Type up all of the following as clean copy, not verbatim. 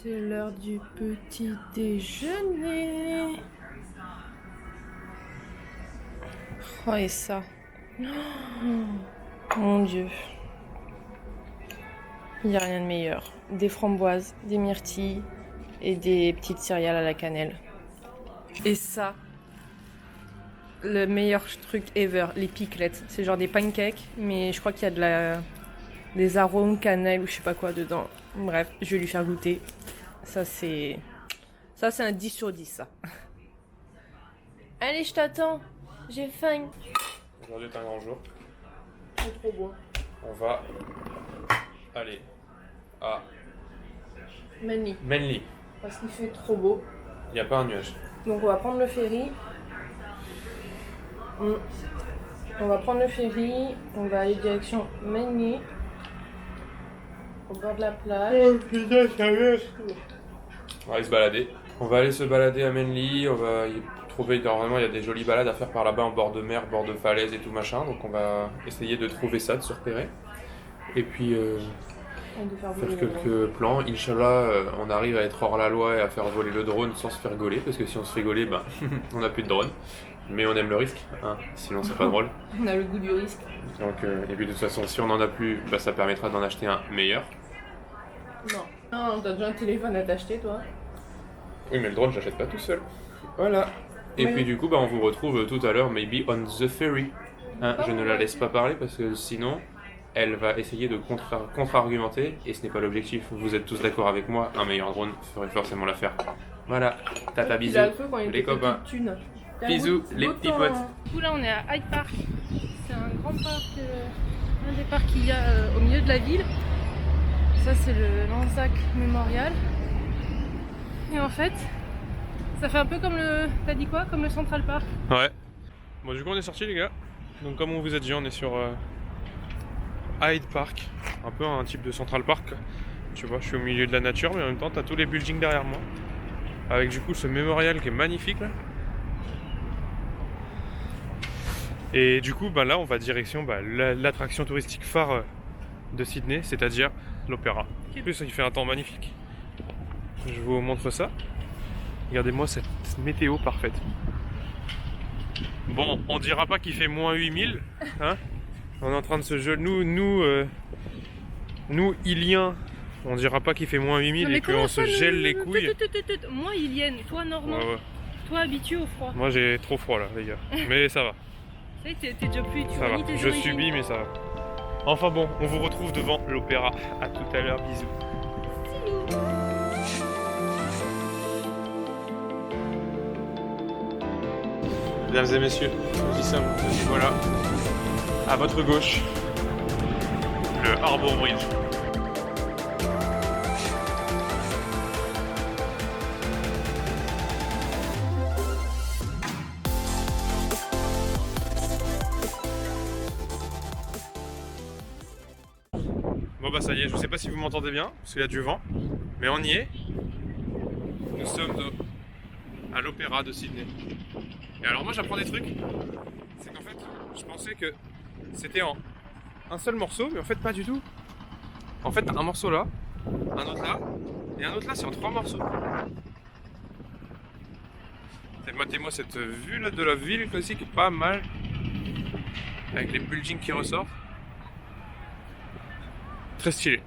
C'est l'heure du petit déjeuner. Oh, et ça. Oh, mon Dieu. Il n'y a rien de meilleur. Des framboises, des myrtilles et des petites céréales à la cannelle. Et ça, le meilleur truc ever, les piclettes. C'est genre des pancakes, mais je crois qu'il y a des arômes cannelle ou je sais pas quoi dedans. Bref, je vais lui faire goûter. Ça c'est un 10 sur 10 ça. Allez, je t'attends. J'ai faim. Aujourd'hui est un grand jour. C'est trop beau. On va aller à Manly. Manly. Parce qu'il fait trop beau. Il n'y a pas un nuage. Donc on va prendre le ferry. On va prendre le ferry. On va aller direction Manly. Au bord de la plage. Putain, sérieux. On va aller se balader. On va aller se balader à Manly. On va y trouver, normalement il y a des jolies balades à faire par là-bas en bord de mer, bord de falaise et tout machin. Donc on va essayer de trouver ça, de se repérer. Et puis faire quelques plans. Inch'Allah, on arrive à être hors la loi et à faire voler le drone sans se faire gauler. Parce que si on se fait gauler, ben, on n'a plus de drone. Mais on aime le risque, hein, sinon c'est pas drôle. On a le goût du risque. Donc, et puis de toute façon, si on n'en a plus, bah, ça permettra d'en acheter un meilleur. Non. Non, t'as déjà un téléphone à t'acheter toi. Oui, mais le drone, je l'achète pas tout seul. Voilà. Et puis du coup, bah, on vous retrouve tout à l'heure, maybe on the ferry. Hein, je ne la laisse pas parler parce que sinon, elle va essayer de contre-argumenter et ce n'est pas l'objectif. Vous êtes tous d'accord avec moi, un meilleur drone ferait forcément l'affaire. Voilà, tata bisous, les copains. Bisous, les petits potes. Du coup là on est à Hyde Park. C'est un grand parc, un des parcs qu'il y a au milieu de la ville. Ça c'est le Lanzac Memorial. Et en fait, ça fait un peu comme le... T'as dit quoi? Comme le Central Park. Ouais. Bon du coup on est sortis les gars. Donc comme on vous a dit, on est sur Hyde Park. Un peu un type de Central Park. Tu vois, je suis au milieu de la nature mais en même temps t'as tous les buildings derrière moi. Avec du coup ce mémorial qui est magnifique là. Et du coup, bah là, on va direction l'attraction touristique phare de Sydney, c'est-à-dire l'opéra. En plus, il fait un temps magnifique. Je vous montre ça. Regardez-moi cette météo parfaite. Bon, on dira pas qu'il fait moins 8000, hein. On est en train de se geler. Nous, Iliens, on dira pas qu'il fait moins 8000 et qu'on se gèle les couilles. Moi, Ilienne, toi, Normand. Ouais. Toi, habitué au froid. Moi, j'ai trop froid là, les gars. Mais ça va. T'es déjà plus, tu ça va, je subis mais ça va. Enfin bon, on vous retrouve devant l'opéra. À tout à l'heure, bisous. Mesdames et messieurs, nous y sommes. Voilà, à votre gauche, le Harbour Bridge. Bon bah ça y est, je sais pas si vous m'entendez bien, parce qu'il y a du vent, mais on y est. Nous sommes à l'opéra de Sydney. Et alors moi j'apprends des trucs, c'est qu'en fait, je pensais que c'était en un seul morceau, mais en fait pas du tout. En fait t'as un morceau là, un autre là, et un autre là, c'est en 3 morceaux. Matez-moi cette vue là de la ville classique, pas mal. Avec les buildings qui ressortent. Très stylé.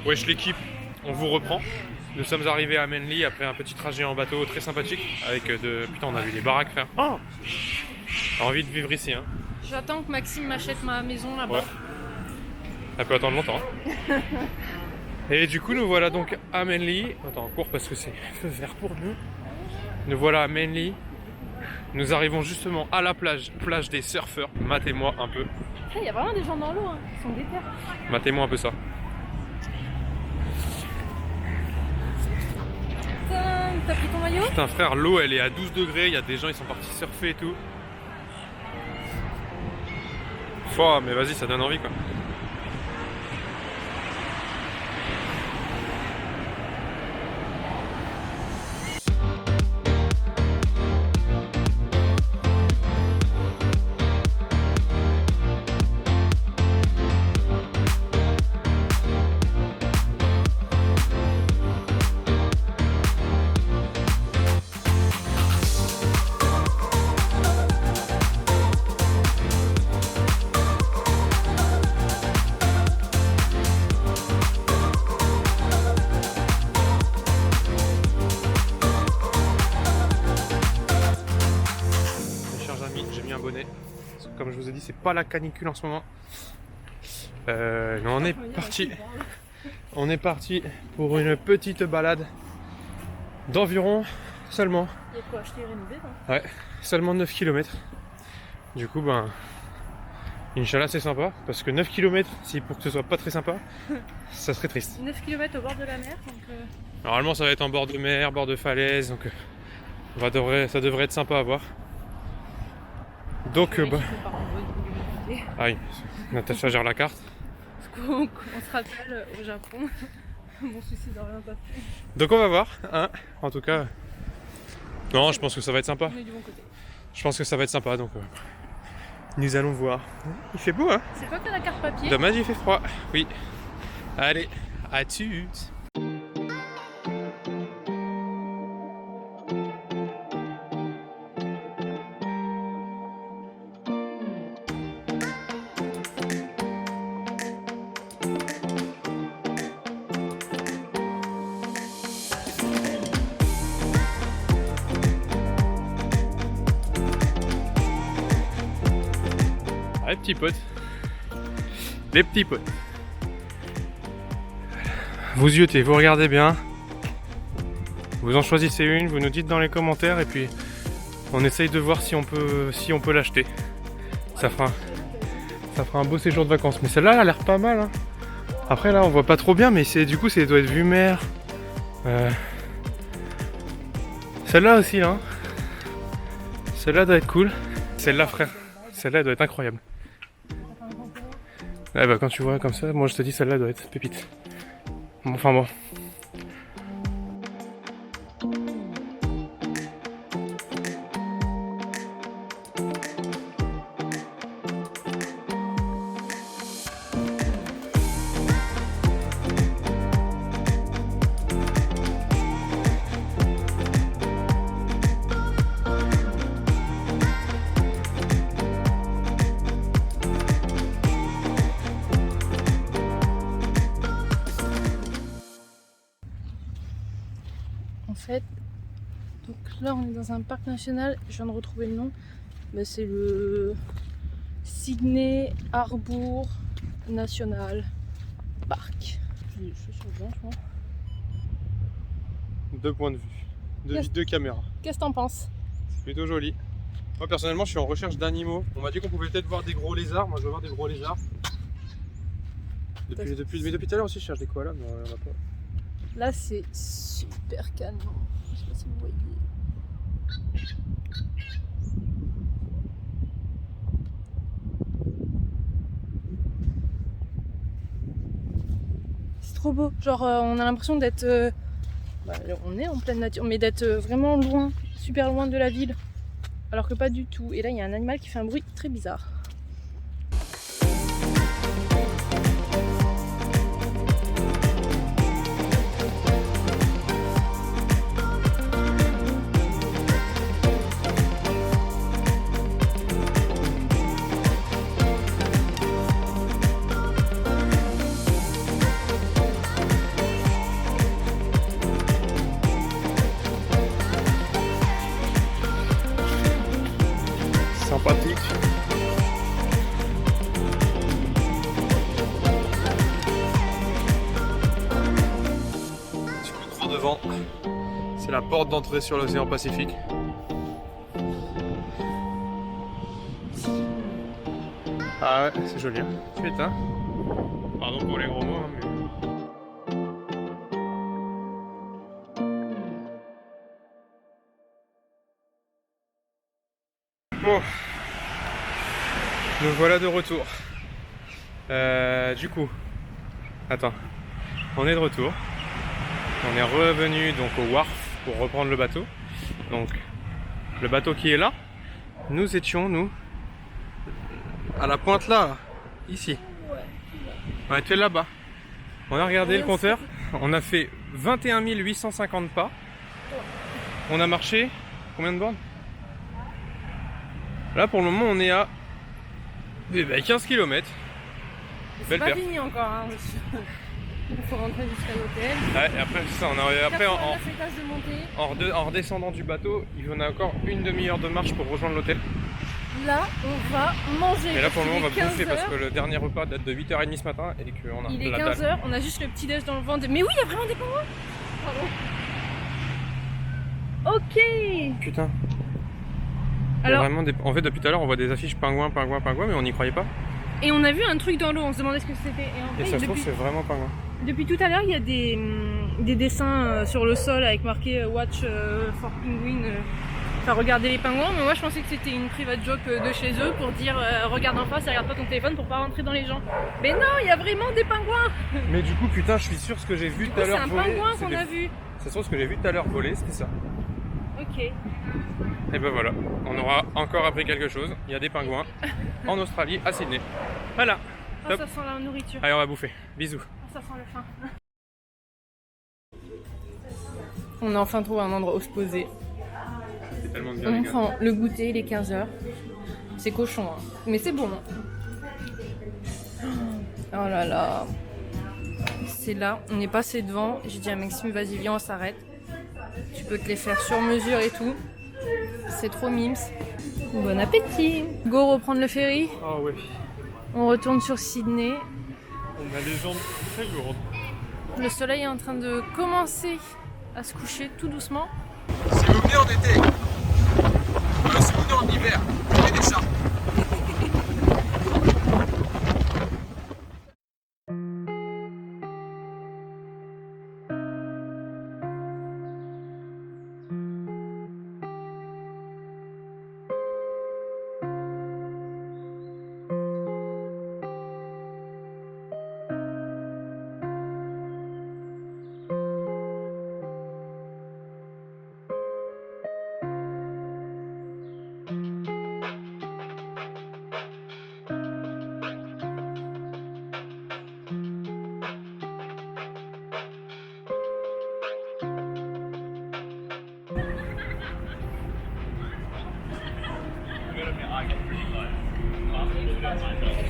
Wesh l'équipe, on vous reprend. Nous sommes arrivés à Manly après un petit trajet en bateau très sympathique. Avec Putain, on a vu les baraques, frère. Oh, j'ai envie de vivre ici, hein. J'attends que Maxime m'achète ma maison là-bas. Ouais. Ça peut attendre longtemps. Hein. Et du coup, nous voilà donc à Manly. Attends, on court parce que c'est feu vert pour nous. Nous voilà à Manly. Nous arrivons justement à la plage des surfeurs. Matez-moi un peu. Il y a vraiment des gens dans l'eau, hein. Ils sont déter. Matez-moi un peu ça. t'as pris ton maillot? Putain frère, l'eau elle est à 12 degrés, il y a des gens ils sont partis surfer et tout. Oh, mais vas-y, ça donne envie quoi. Comme je vous ai dit, c'est pas la canicule en ce moment. Mais on est parti pour une petite balade d'environ seulement. Il y a quoi acheter et rénover, Ouais, seulement 9 km. Du coup, ben, Inch'Allah, c'est sympa. Parce que 9 km, si pour que ce soit pas très sympa, ça serait triste. 9 km au bord de la mer. Donc Normalement, ça va être en bord de mer, bord de falaise. Donc, ça devrait être sympa à voir. Donc, bah. Ah oui, Natacha gère la carte. On se rappelle au Japon, mon souci d'orientation. Donc on va voir, hein. En tout cas. Non, je pense que ça va être sympa. On est du bon côté. Je pense que ça va être sympa, donc nous allons voir. Il fait beau, hein. C'est quoi que la carte papier? Dommage, il fait froid. Oui. Allez, à toutes. Les petits potes. Les petits potes. Vous yotez, vous regardez bien. Vous en choisissez une, vous nous dites dans les commentaires et puis on essaye de voir si on peut l'acheter. Ça fera un beau séjour de vacances. Mais celle-là elle a l'air pas mal. Hein. Après là on voit pas trop bien mais du coup ça doit être vue mer. Celle-là aussi là. Celle-là doit être cool. Celle-là frère. Celle-là doit être incroyable. Ouais bah quand tu vois comme ça, moi je te dis celle-là doit être pépite. Enfin bon. En fait, donc là on est dans un parc national, je viens de retrouver le nom, mais c'est le Sydney Harbour National Park. J'ai des chaussures blanches, moi. 2 points de vue, deux caméras. Qu'est-ce que t'en penses? C'est plutôt joli. Moi personnellement je suis en recherche d'animaux. On m'a dit qu'on pouvait peut-être voir des gros lézards, moi je veux voir des gros lézards. Mais depuis tout à l'heure aussi je cherche des koalas, mais on en a pas. Là c'est super calme, je sais pas si vous voyez. C'est trop beau, genre on a l'impression d'être... on est en pleine nature, mais d'être vraiment loin, super loin de la ville. Alors que pas du tout. Et là il y a un animal qui fait un bruit très bizarre. Sympathique. Sur le grand devant, c'est la porte d'entrée sur l'océan Pacifique. Ah ouais, c'est joli. Hein. Putain. Pardon pour les gros mots, hein, mais... Bon, nous voilà de retour. Du coup, attends, on est de retour. On est revenu donc au wharf pour reprendre le bateau. Donc, le bateau qui est là, nous étions, à la pointe là, ici. On était là-bas. On a regardé le compteur. On a fait 21 850 pas. On a marché combien de bornes? Là pour le moment on est à 15 km. C'est pas fini encore, hein, monsieur. Il faut rentrer jusqu'à l'hôtel. Ouais, et après c'est ça, en redescendant du bateau, il y en a encore une demi-heure de marche pour rejoindre l'hôtel. Là, on va manger. Et là pour le moment on va bouffer 15 parce que le dernier repas date de 8h30 ce matin et qu'on a il est la 15h, dalle. on a juste le petit déj dans le ventre. Mais oui, il y a vraiment des pingouins. Pardon. Ok. Putain. Alors, Vraiment en fait depuis tout à l'heure on voit des affiches pingouins mais on n'y croyait pas. et on a vu un truc dans l'eau, on se demandait ce que c'était. Et en fait, Et ça se trouve c'est vraiment pingouin. depuis tout à l'heure, il y a des dessins sur le sol avec marqué Watch for Penguin. Enfin, regarder les pingouins, mais moi je pensais que c'était une private joke de chez eux pour dire regarde en face et regarde pas ton téléphone pour pas rentrer dans les gens. Mais non, il y a vraiment des pingouins. Mais du coup putain je suis sûr ce que j'ai vu tout à l'heure voler. C'est un pingouin qu'on a vu. Ça se trouve ce que j'ai vu tout à l'heure voler c'était ça. Ok. Et ben voilà, on aura encore appris quelque chose. Il y a des pingouins en Australie, à Sydney. Voilà. Oh, Top. ça sent la nourriture. Allez on va bouffer. Bisous. Oh, ça sent le faim. On a enfin trouvé un endroit où se poser. C'est tellement bien. On prend le goûter, il est 15h. C'est cochon, hein. Mais c'est bon. Oh là là. C'est là, on est passé devant. J'ai dit à Maxime, vas-y, viens, on s'arrête. Tu peux te les faire sur mesure et tout. C'est trop mimes. Bon appétit. Go reprendre le ferry. Ah ouais. On retourne sur Sydney. On a les jambes très lourdes. Le soleil est en train de commencer à se coucher tout doucement. Si vous venez en été, si vous venez en hiver, prenez des chats.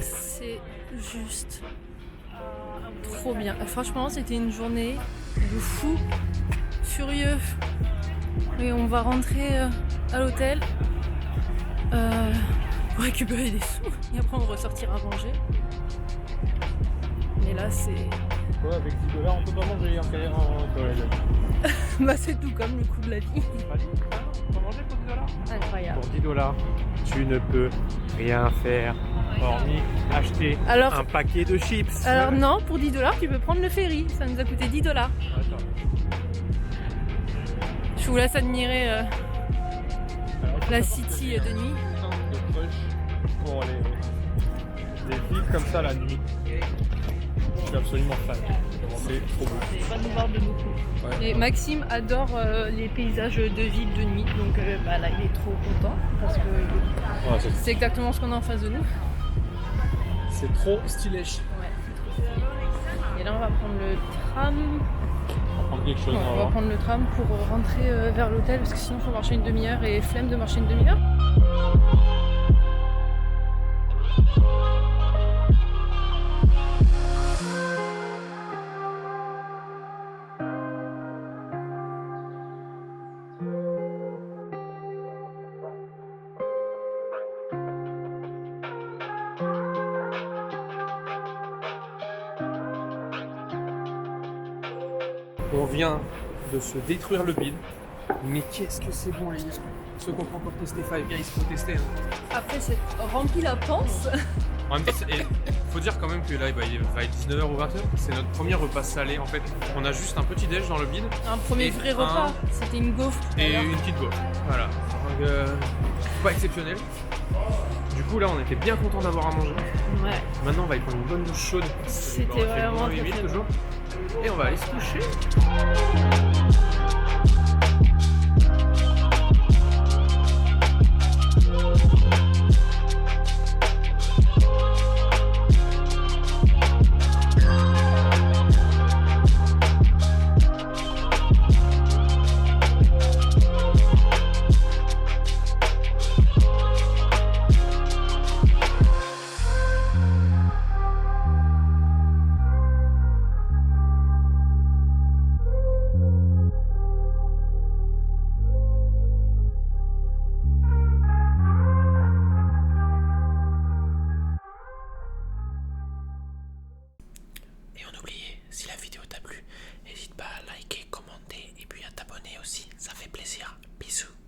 C'est juste trop bien. Franchement, c'était une journée de fou furieux. Et on va rentrer à l'hôtel pour récupérer des sous. Et après, on ressortira manger. Mais là, c'est... Ouais, avec 10 $, on peut pas manger en Corée. bah, c'est tout comme le coût de la vie. On peut manger pour 10 $. Incroyable. Pour 10 $, tu ne peux rien faire hormis acheter un paquet de chips. Alors non, pour 10 $, tu peux prendre le ferry. Ça nous a coûté 10 $. Attends. Je vous laisse admirer la city de nuit. De crush pour les villes comme ça la nuit. Je suis absolument fan. C'est trop beau. C'est pas nous voir de beaucoup. Ouais. Et Maxime adore les paysages de ville de nuit, donc bah, là il est trop content parce que c'est exactement ce qu'on a en face de nous. C'est trop stylé. Ouais, c'est trop stylé. Et là on va prendre le tram. On va prendre le tram pour rentrer vers l'hôtel parce que sinon il faut marcher une demi-heure et flemme de marcher une demi-heure. On vient de se détruire le bide. Mais qu'est-ce que c'est bon les gars. Ceux qui ont pas encore testé Five Guys, il faut tester. Hein. Après c'est rempli la panse. En même temps, Faut dire quand même que là, il va être 19h ou 20h. C'est notre premier repas salé en fait. On a juste un petit déj dans le bide. Un premier vrai repas, c'était une gaufre. Et une petite gaufre. Voilà. Donc, pas exceptionnel. Du coup, là, on était bien content d'avoir à manger. Ouais. Maintenant, on va y prendre une bonne douche chaude. C'était vraiment très, très toujours. Et on va aller se coucher. Et on oubliait, si la vidéo t'a plu,